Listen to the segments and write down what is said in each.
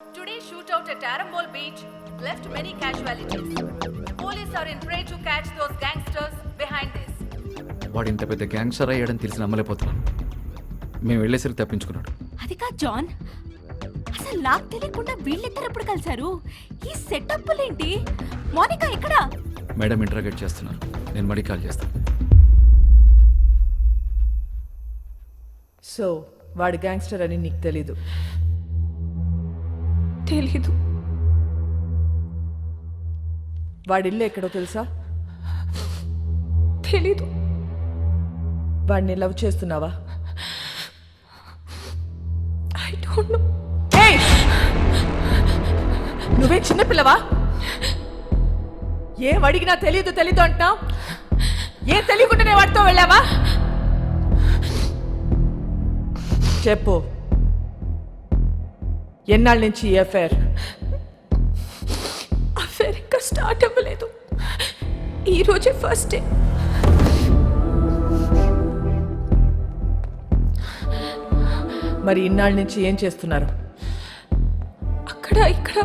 Today's shootout at Arambol Beach left many casualties. Police are in prey to catch those gangsters behind this. వాడు ఇంత పెద్ద gangster అయ్యాడని తెలిసి నమ్మలేకపోతున్నాను. మేము వెళ్ళేసరికి తప్పించుకున్నాడు. అది కాదు జాన్, అసలు నాకు తెలియకుండా వీళ్ళిద్దరు ఎప్పుడు కలిశారు? ఈ సెటప్లేంటి? మోనికా ఎక్కడ? మేడం ఇంటరాగేట్ చేస్తున్నారు. నేను మళ్ళీ కాల్ చేస్తాను. సో వాడు గ్యాంగ్స్టర్ అని నీకు తెలీదు? తెలీదు. వాడి ఇల్లు ఎక్కడో తెలుసా? తెలీదు. వాడిని లవ్ చేస్తున్నావా? I don't know. నువ్వే చిన్నపిల్లవా? ఏం అడిగినా తెలీదు తెలీదు అంటున్నావు. ఏం తెలియకుండానే వాడితో వెళ్ళావా? చెప్పు, ఎన్నాళ్ళ నుంచి ఈ అఫైర్? అఫైర్ ఇంకా స్టార్ట్ అవ్వలేదు. ఈరోజే ఫస్ట్ డే. మరి ఇన్నాళ్ళ నుంచి ఏం చేస్తున్నారు? అక్కడ ఇక్కడ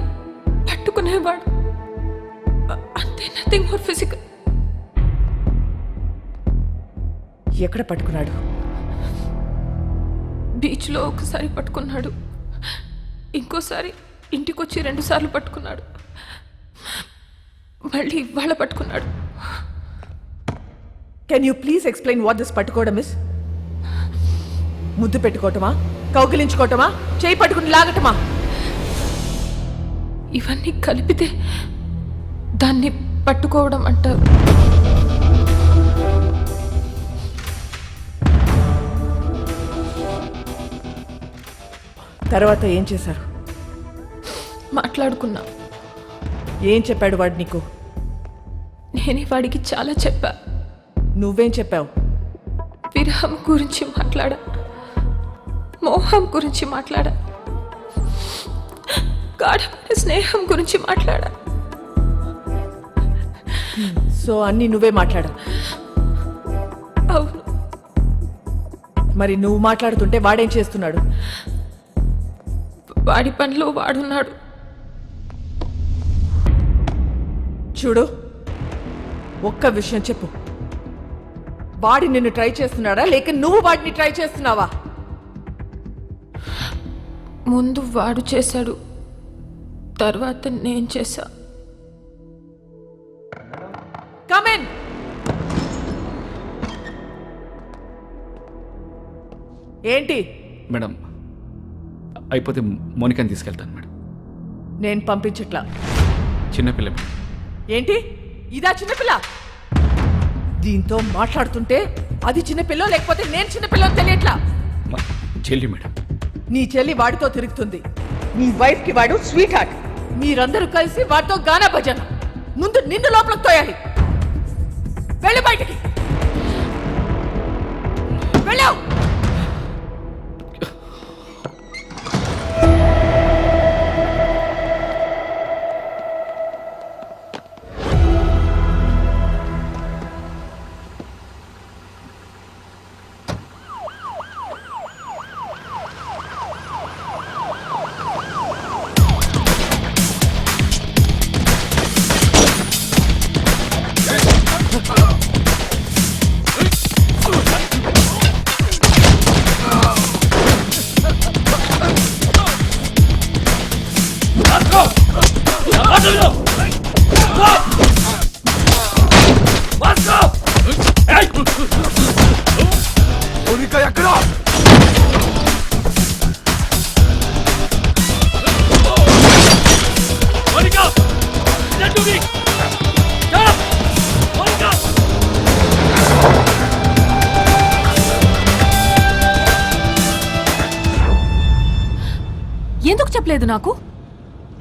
పట్టుకునేవాడు, అంతే, నథింగ్ మోర్ ఫిజికల్. ఎక్కడ పట్టుకున్నాడు? బీచ్లో ఒకసారి పట్టుకున్నాడు, ఇంకోసారి ఇంటికి వచ్చి 2 సార్లు పట్టుకున్నాడు, మళ్ళీ ఇవాళ పట్టుకున్నాడు. Can you please explain what this పట్టుకోవడం ఇస్? ముద్దు పెట్టుకోవటమా, కౌగిలించుకోవటమా, చేయి పట్టుకుని లాగటమా? ఇవన్నీ కలిపితే దాన్ని పట్టుకోవడం అంటారు. తర్వాత ఏం చేశారు? మాట్లాడుకున్నా. ఏం చెప్పాడు వాడు నీకు? నేనే వాడికి చాలా చెప్పా. నువ్వేం చెప్పావు? విరహం గురించి మాట్లాడా, మోహం గురించి మాట్లాడా, గాఢమైన స్నేహం గురించి మాట్లాడా. సో అన్నీ నువ్వే మాట్లాడావు? అవును. మరి నువ్వు మాట్లాడుతుంటే వాడేం చేస్తున్నాడు? వాడి పనిలో వాడున్నాడు. చూడు, ఒక్క విషయం చెప్పు, వాడి నిన్ను ట్రై చేస్తున్నాడా లేక నువ్వు వాడిని ట్రై చేస్తున్నావా? ముందు వాడు చేశాడు, తర్వాత నేను చేశా. Come in. ఏంటి? మేడం అయిపోతే మోనికాని తీసుకెళ్తాను మేడం. నేను పంపించట్లా. చిన్నపిల్ల మేడం. ఏంటి ఇదా చిన్నపిల్ల? దీంతో మాట్లాడుతుంటే అది చిన్నపిల్ల లేకపోతే నేను చిన్నపిల్ల తెలియట్లా. మా చెల్లి మేడం. నీ చెల్లి వాడితో తిరుగుతుంది, నీ వైఫ్ కి వాడు స్వీట్ హార్ట్. మీరందరూ కలిసి వాడితో గానా భజన. ముందు నిన్ను లోపలికి తోయాలి. వెళ్ళు బయటికి, వెళ్ళావు. ఎందుకు చెప్పలేదు నాకు?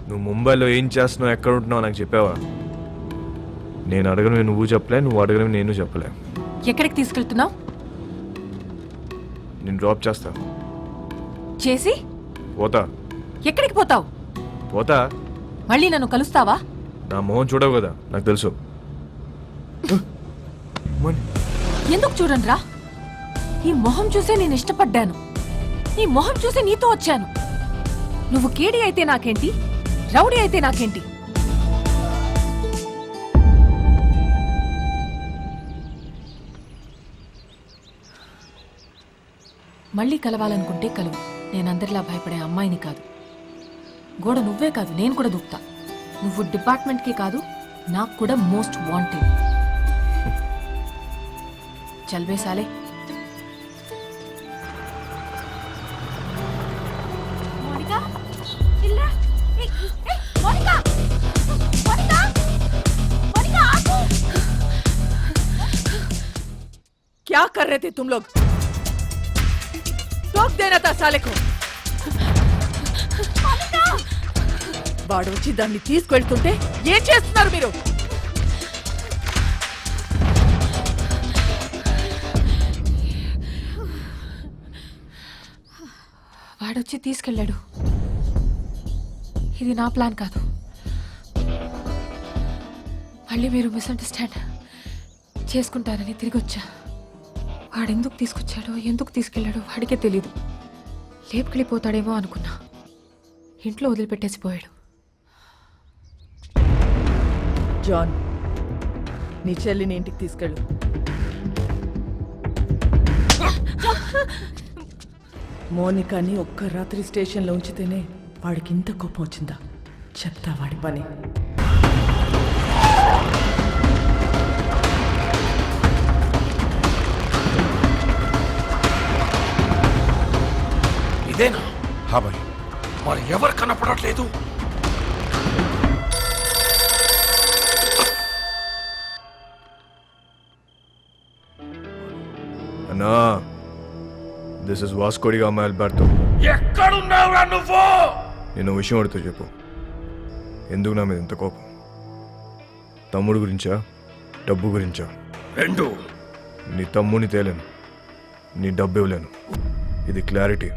నువ్వు ముంబైలో ఏం చేస్తున్నావు, ఎక్కడ ఉంటున్నావు నాకు చెప్పావా? నేను అడగను నువ్వు చెప్పలే, నువ్వు అడగను నేను చెప్పలే. ఎక్కడికి తీసుకెళ్తున్నావు? నేను డ్రాప్ చేస్తా. చేసి పోతా. ఎక్కడికి పోతావు? పోతా. మళ్ళీ నన్ను కలుస్తావా? నా మొహం చూడవు కదా, నాకు తెలుసు. ఎందుకు చూడండిరా, ఈ మొహం చూసే నేను ఇష్టపడ్డాను. ఈ మొహం చూసి నీతో వచ్చాను. నువ్వు కేడి అయితే నాకేంటి, రౌడీ అయితే నాకేంటి? మళ్ళీ కలవాలనుకుంటే కలువు. నేనందరిలా భయపడే అమ్మాయిని కాదు. గోడ నువ్వే కాదు, నేను కూడా దూకుతా. నువ్వు డిపార్ట్మెంట్కి కాదు, నాకు కూడా మోస్ట్ వాంటెడ్. చల్వే సాలే. మోనికా, చిల్లా. మోనికా, మోనికా, మోనికా, ఆగు. क्या कर रहे थे तुम लोग? टोक देना था साले को. వాడు వచ్చి దాన్ని తీసుకెళ్తుంటే ఏం చేస్తున్నారు మీరు? వాడొచ్చి తీసుకెళ్ళాడు. ఇది నా ప్లాన్ కాదు. మళ్ళీ మీరు మిస్అండర్స్టాండ్ చేసుకుంటారని తిరిగి వచ్చా. వాడెందుకు తీసుకొచ్చాడో, ఎందుకు తీసుకెళ్ళాడో వాడికే తెలీదు. లేపుకెళ్ళిపోతాడేమో అనుకున్నా. ఇంట్లో వదిలిపెట్టేసి పోయాడు. జాన్, నీ చెల్లిని ఇంటికి తీసుకెళ్ళు. మోనికాని ఒక్క రాత్రి స్టేషన్లో ఉంచితేనే వాడికి ఇంత కోపం వచ్చిందా? చెప్తా వాడి పని. ఇదేనా? హా భాయ్, మరి ఎవరు కనపడట్లేదు? అన్నా, this is Vasco Gama Alberto. ఎక్కడున్నావురా నువ్వు? నేను విషయం అడుగుతూ చెప్పు. ఎందుకు నా మీద ఎంత కోపం? తమ్ముడు గురించా, డబ్బు గురించా? రెండు. నీ తమ్ముని తేలేను, నీ డబ్బు ఇవ్వలేను. ఇది క్లారిటీ.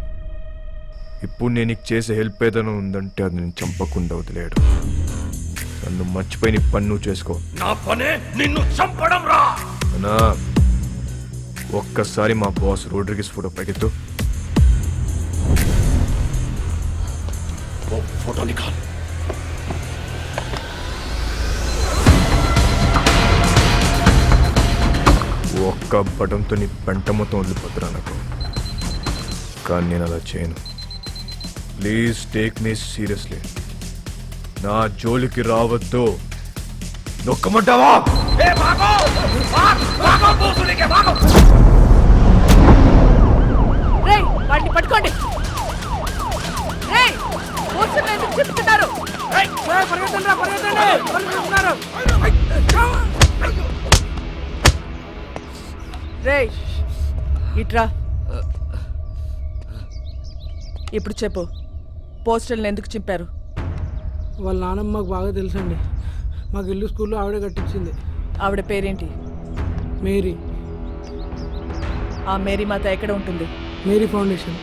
ఇప్పుడు నేను నీకు చేసే హెల్ప్ ఏదైనా ఉందంటే అది నేను చంపకుండా వదిలేయడు. నన్ను మర్చిపోయి నీ పని నువ్వు చేసుకో. నా పనే నిన్ను చంపడం రా. అన్నా, ఒక్కసారి మా బాస్ రోడ్రిగిస్ ఫోటో పైకెత్తు. ఓ ఫోటో నికాల్. ఒక్క బటంతో నీ పెంట మొత్తం వదిలిపోతున్నా నాకు. కానీ నేను అలా చేయను. Please take me seriously. నా జోలికి రావద్దు. నొక్కమంటావా? ఏ భాగో! భాగో పోసునికే భాగో! రేయ్, వాడిని పట్టుకోండి. రేయ్, పోలీసులు ఎందుకు చెప్తున్నారు? రేయ్, ఇట్రా. ఇప్పుడు చెప్పు, పోస్టర్లను ఎందుకు చింపారు? వాళ్ళ నాన్నమ్మ మాకు బాగా తెలుసండి. మాకు ఇల్లు స్కూల్లో ఆవిడే కట్టించింది. ఆవిడ పేరేంటి? మేరీ. ఆ మేరీ మాత ఎక్కడ ఉంటుంది? Mary Foundation.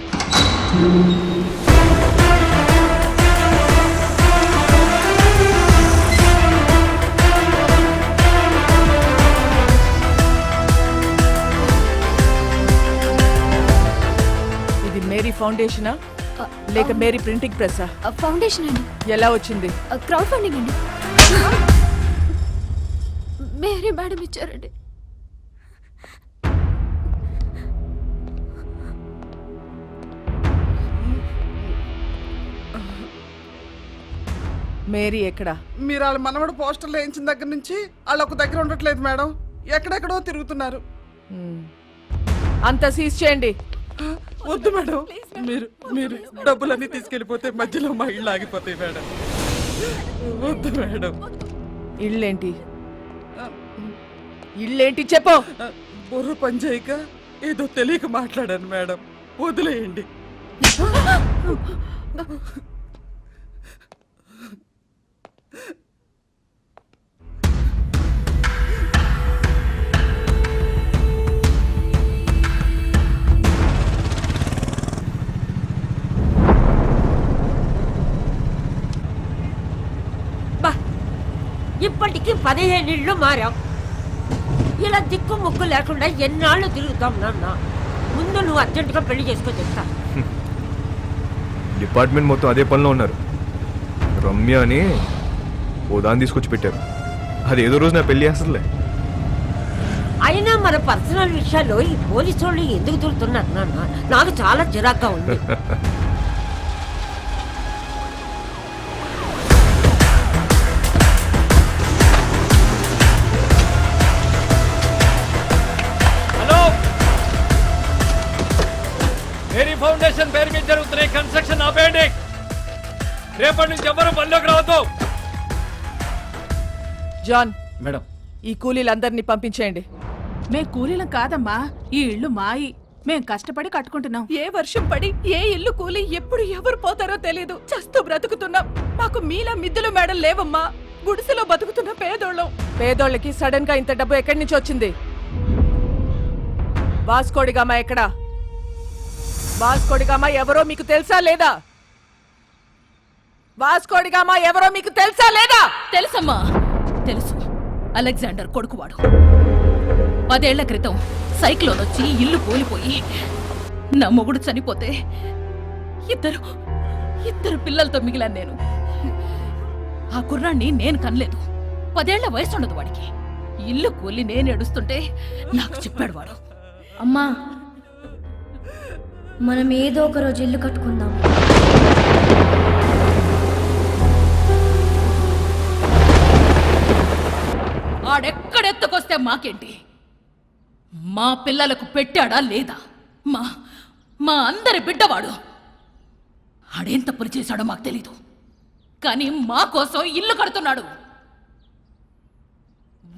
ఇది మేరీ ఫౌండేషనా లేక మేరీ ప్రింటింగ్ ప్రెస్సా? ఫౌండేషన్ అండి. ఎలా వచ్చింది? క్రౌడ్ ఫండింగ్ అండి. మేరీ మేడం ఇచ్చారండి. మేరీ ఎక్కడా? మీరు వాళ్ళ మనవడు పోస్టర్లు వేయించిన దగ్గర నుంచి వాళ్ళు ఒక దగ్గర ఉండట్లేదు మేడం. ఎక్కడెక్కడో తిరుగుతున్నారు. అంతా సీజ్ చేయండి. వద్దు మేడం, మీరు మీరు డబ్బులన్నీ తీసుకెళ్ళిపోతే మధ్యలో మా ఇళ్ళు ఆగిపోతాయి మేడం. వద్దు మేడం. ఇళ్ళేంటి? ఇళ్ళేంటి చెప్పు. బుర్ర పనిచేయక ఏదో తెలియక మాట్లాడాను మేడం, వదిలేయండి. ఇప్పటికి 15 ఇళ్ళు మారాం. ఇలా దిక్కు ముక్కు లేకుండా ఎన్నాళ్ళు తిరుగుతాం నాన్న. ముందు నువ్వు అర్జెంటుగా పెళ్లి చేసుకో చెప్తా. డిపార్ట్మెంట్ మొత్తం అదే పనిలో ఉన్నారు. రమ్య అని ఓ దాన్ని తీసుకొచ్చి పెట్టారు. అది ఏదో రోజు నా పెళ్లి చేస్తుందిలే. అయినా మన పర్సనల్ విషయాల్లో ఈ పోలీసు వాళ్ళు ఎందుకు దూరుతున్నారు నాన్న? నాకు చాలా చిరాగ్గా ఉంది. హలో, మేరీ ఫౌండేషన్ పేరు మీద జరుగుతున్న కన్స్ట్రక్షన్ ఆపేయండి. రేపటి నుంచి ఎవరు పనిలోకి రావద్దు. జాన్, మేడం, ఈ కూలీలందరినీ పంపించేయండి. మేం కూలీలం కాదమ్మా, ఈ ఇల్లు మాయి. మేం కష్టపడి కట్టుకుంటున్నాం. ఏ వర్షం పడి ఏ ఇల్లు కూలి ఎప్పుడు ఎవరు పోతారో తెలీదు. చస్తూ బ్రతుకుతున్నాం. మాకు మీలా మిద్దులు మేడలు లేవమ్మా. గుడిసెలో బతుకుతున్న పేదోళ్ళం. పేదోళ్ళకి సడన్ గా ఇంత డబ్బు ఎక్కడి నుంచి వచ్చింది? వాస్కోడిగామా ఎక్కడా? వాస్కోడిగామా ఎవరో మీకు తెలుసా లేదా? వాస్కోడిగామా ఎవరో మీకు తెలుసా లేదా? తెలుసమ్మా, తెలుసు. అలెగ్జాండర్ కొడుకువాడు. 10 ఏళ్ల క్రితం సైక్లోన్ వచ్చి ఇల్లు కూలిపోయి నా మొగుడు చనిపోతే ఇద్దరు పిల్లలతో మిగిలాను నేను. ఆ కుర్రాన్ని నేను కనలేదు. 10 ఏళ్ల వయసు ఉండదు వాడికి. ఇల్లు కూలి నేను ఏడుస్తుంటే నాకు చెప్పాడు వాడు, అమ్మా మనం ఏదో ఒక రోజు ఇల్లు కట్టుకుందాం. ఆడెక్కడెత్తుకొస్తే మాకేంటి? మా పిల్లలకు పెట్టాడా లేదా? మా అందరి బిడ్డవాడు. ఆడేం తప్పులు చేశాడో మాకు తెలీదు, కానీ మా కోసం ఇల్లు కడుతున్నాడు.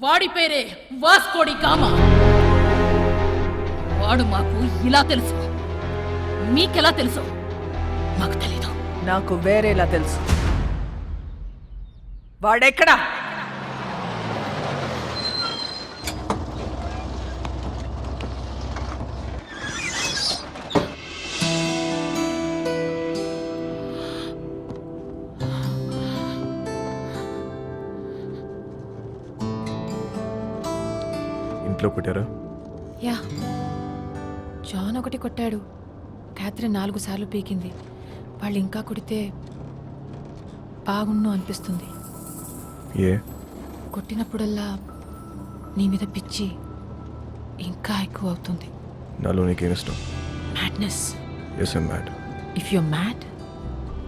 వాడి పేరే వాస్కోడి గామా. వాడు మాకు ఇలా తెలుసు. మీకెలా తెలుసు మాకు తెలీదు. నాకు వేరేలా తెలుసు. వాడెక్కడా? ఇంట్లో కొట్టారా? యా, జాన్ ఒకటి కొట్టాడు. క్యాథరిన్ 4 సార్లు పీకింది. వాళ్ళు ఇంకా కొడితే బాగుండు అనిపిస్తుంది. ఏ? కొట్టినప్పుడల్లా నీ మీద పిచ్చి ఇంకా ఎక్కువ అవుతుంది. నాలో నీకేం ఇష్టం? Madness. Yes, I'm mad. If you're mad,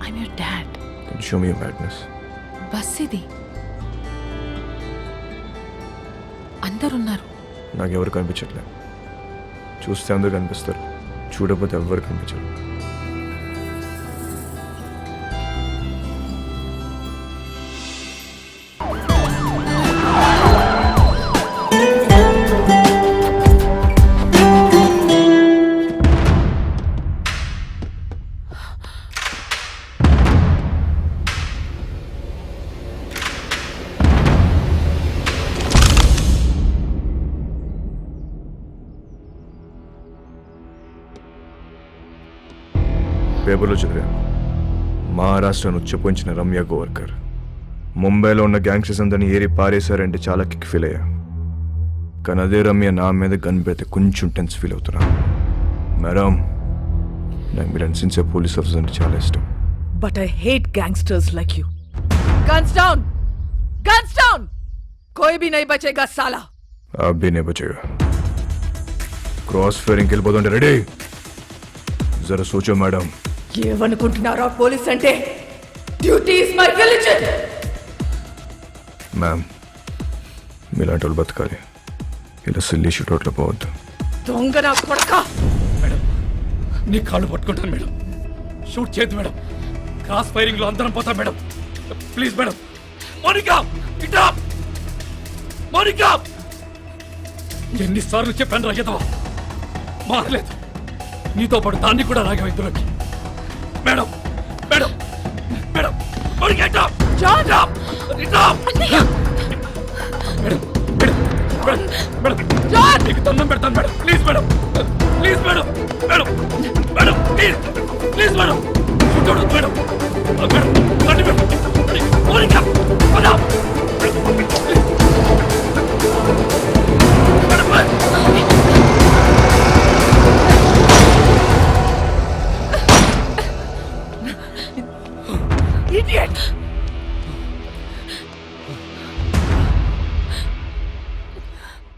I'm your dad. Then show me your madness. Bus ఇది. అందరున్నారు. నాకెవరు కనిపించట్లేదు. చూస్తే అందరు కనిపిస్తారు, చూడకపోతే ఎవరు కనిపించరు. పేపర్లో చదివా, మహారాష్ట్రను ఉచ్చపోయించిన రమ్య గోవర్కర్ ముంబైలో ఉన్న గ్యాంగ్స్టర్స్ అందరినీ ఏరి పారేశారంటే చాలా కిక్ ఫీల్ అయ్యా. కానీ అదే రమ్య నా మీద గన్ పెడితే కొంచెం టెన్స్ ఫీల్ అవుతున్నా. మేడం, నాకు మీరు సిన్సియర్ పోలీస్ ఆఫీసర్ అంటే చాలా ఇష్టం. But I hate gangsters like you. Guns down! Guns down! कोई भी नहीं बचेगा साला. आप भी नहीं बचेगा. क्रॉस फायरिंग के लिए बोलते रेडी. जरा सोचो मैडम. ఏమనుకుంటున్నారా పోలీస్ అంటే? Duty is my religion. Ma'am, మీలాంటి వాళ్ళు బతకాలి, ఇలా సిల్లీ షూట్అవుట్లో పోవద్దు. దొంగ నా కొడక. మేడం, నీ కాళ్ళు పట్టుకుంటాను మేడం. షూట్ చేయదు మేడం. క్రాస్ ఫైరింగ్ లో అందరం పోతాం మేడం. Please madam. మోనికా, ఇటా మోనికా, ఎన్నిసార్లు చెప్పాను రాజేదవా, మారలేదు. నీతో పాటు దాన్ని కూడా రాగం ఇందులోకి. మేడం, మేడం, మేడం, మోనికా, ఇటా జాన్, ఇటా మేడం, మేడం, మేడం, మేడం, జాన్, నీకు దండం పెడతాను madam. Please madam, please madam, madam, madam, please, please madam. Madam, madam, రండి మేడం.